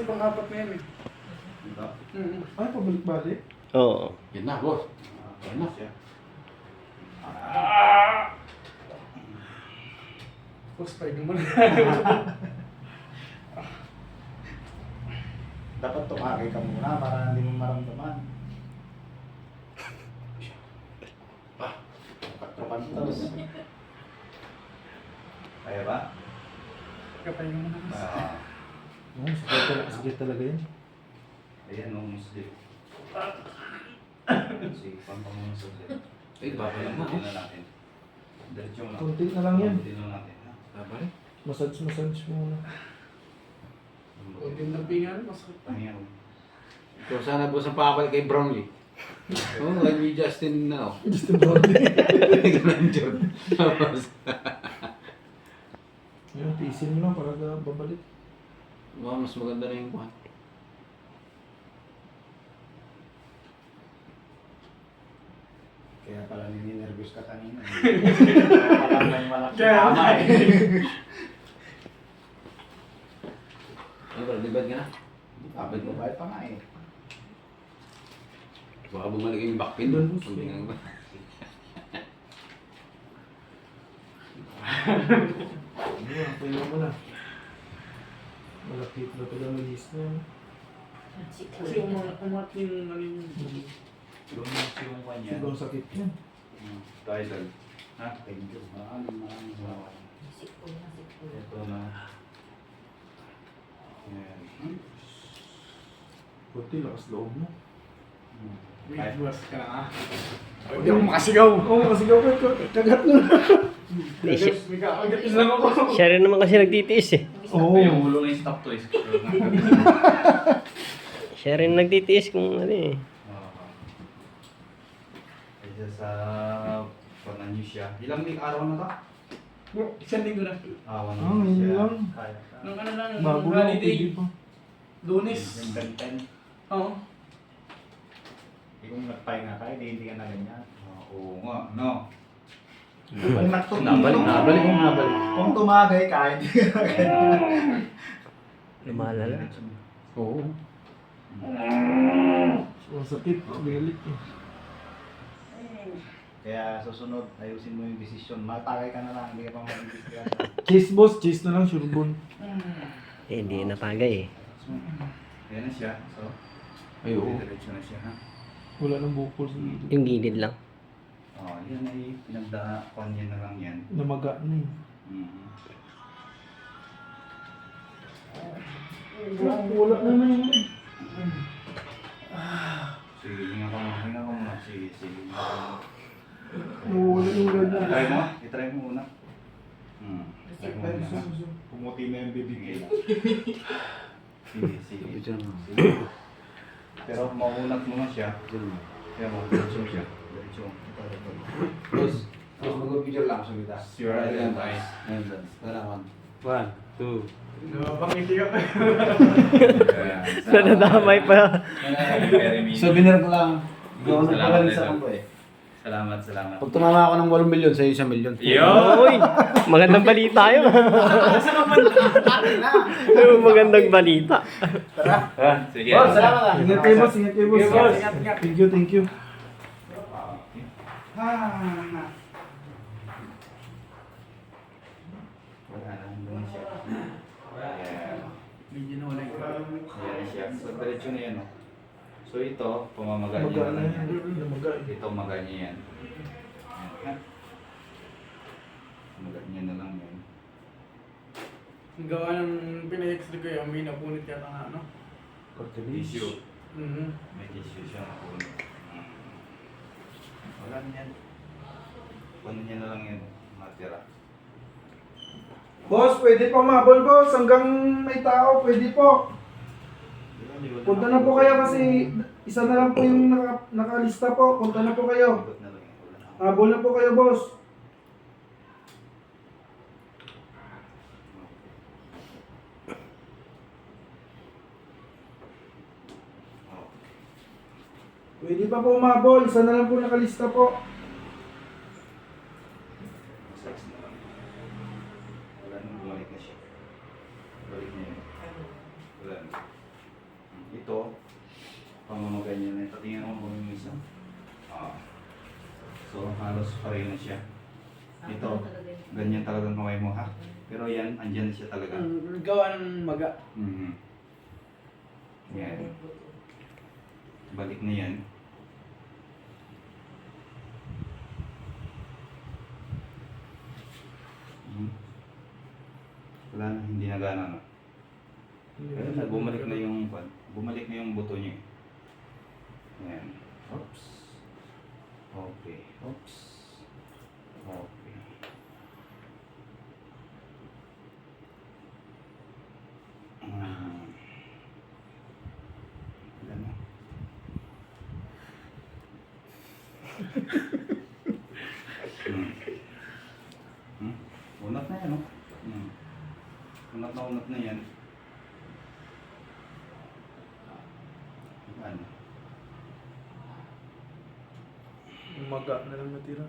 kasi pang-apat na yan eh. Diba? Ay, pabalik-balik. Oo. Yan na, boss. Yan na siya. Boss, pwede mo na. Dapat tumagay ka muna para hindi mo maramdaman. Kapantos. Kaya ba? Kapay mo na. Oo, sige talaga yan. Ayan, no, muslim. Sige, pampamuna sa ulit. Ay, babalik na. Hindi na natin. Diretso mo lang. Kunti na lang yan. Kunti na natin. Ha? Babalik. Massage muna. Kunti ng pingan, masakit pa. Pahinga mo. Ikaw sana boss ang pakabalik kay Brownlee. Oo, kay ni Justin na. Justin Baldwin. Ganun dyan. Tapos, Yun, tiisin mo lang para babalik. mas maganda na yung kuhan. Kaya pala nininervous ka kanina. Kaya pala may malaki tama eh. Ano ba, libad ka na? Kapit mo ba? Pa nga eh. Baka bumalik yung backpin Doon, doon. boss. Sabi nga ba? Ano, pahinga mo na. Malapit na pala malis na. Kasi umat yung ano yung... Lumus yung kanya. Sobrang sakit yan. Title. Ha? Thank you. Maraming salamat. Ito na. Yan. Kunti, lakas loob mo. Wait, boss ka na ah. Hindi ako makasigaw. Oo, makasigaw ka. Kagat mo na. May kakagat lang ako. Siya rin naman kasi nagtitiis eh. Oo. Yung ulo na yung stop toys. Siya rin nagtitiis kung ano eh. Kaya sa Pananisya. Ilang araw na ka? Isang linggo na. Ngayon lang. Kaya ka. Nung ano lang, Bago nung lang, holiday. pwede pa. Lunes. Yung benten. Oo. Kung nagpahinga ka, hindi ka na ganyan. Oo nga, no? Nabalik. Kung tumagay ka, hindi ka na ganyan. Lumalala. Oo. Sobrang sakit. Galit eh. Kaya susunod, ayusin mo yung desisyon. Matagay ka na lang, hindi ka pa mag-desisyon. Cheese boss, cheese na lang, surbon. Eh, hindi natagay eh. Yan na siya. So, Ay, oo. diretso na siya, ha? Wala nang bukol sa dito. Yung gilid lang. Yan ay pinagdaan niya na lang yan. Namaga na eh. Wala na na yun. Sige, hinga ka muna. Sige. Nawala yung ganyan. Try mo? I-try mo muna. Try mo Ay, muna. gusto, ha? gusto. Pumuti na yung bibig. Sige. Diyan mo. Pero maunat mo na siya. Kaya diretso siya. Diretso. Boss, mag-video lang sa kita. Sure, Ayan, nice. Ayan, salamat. 1, 2. Pangiti ka. Nadadamay pa. Souvenir ko lang. Hindi ako Salamat, nagpagaling sa Idol. kampo eh. Salamat. Pag tumama ako ng 8 milyon, sa'yo 1 milyon. Uy, magandang balita yun. Magandang balita. Sige. Boss, salamat ah. Ingat kayo boss, ingat kayo boss. Ingat, boss. Thank you. Wala lang doon siya. Ayan. Medyo na wala yung Ayan siya. So, diretso na yan. So, ito, pamamaga niya Namaga na na lang yan. yan. Namaga eh. Ito, maga niya yan. Ayan. Maga niya na lang yan. Ang gawa ng pina-x-ray ko yung may napunit yata nga, ano? Cartilage. Tissue. Mhm. May tissue siya napunit. Wala niyan. Ano niya na lang yan. Matira. Boss, pwede pa mabol boss. Hanggang may tao, pwede po. Punta na po kayo kasi isa na lang po yung nakalista po. Punta na po kayo. Ikot na lang yan. Wala na. Habol na po kayo boss. Pwede pa po umabol. Isa na lang po nakalista po. Massage na lang. Wala nang bumalik na siya. Balik niya yun. Wala na. Yan, patingin ako kung yung isa. Ah. So, halos pareho na siya. Ito, ganyan talagang kamay mo ha. Pero yan, andyan siya talaga. Gawa ng maga. Mhm. Yan. Balik na yan. Mhm. Wala na, hindi na gana na. Pero na, bumalik na yung buto niya. Yan. Oops. Okay. Oops. Okay. Wala na. Unat na yan, no? Unat na yan. Ano? Maga na lang natira.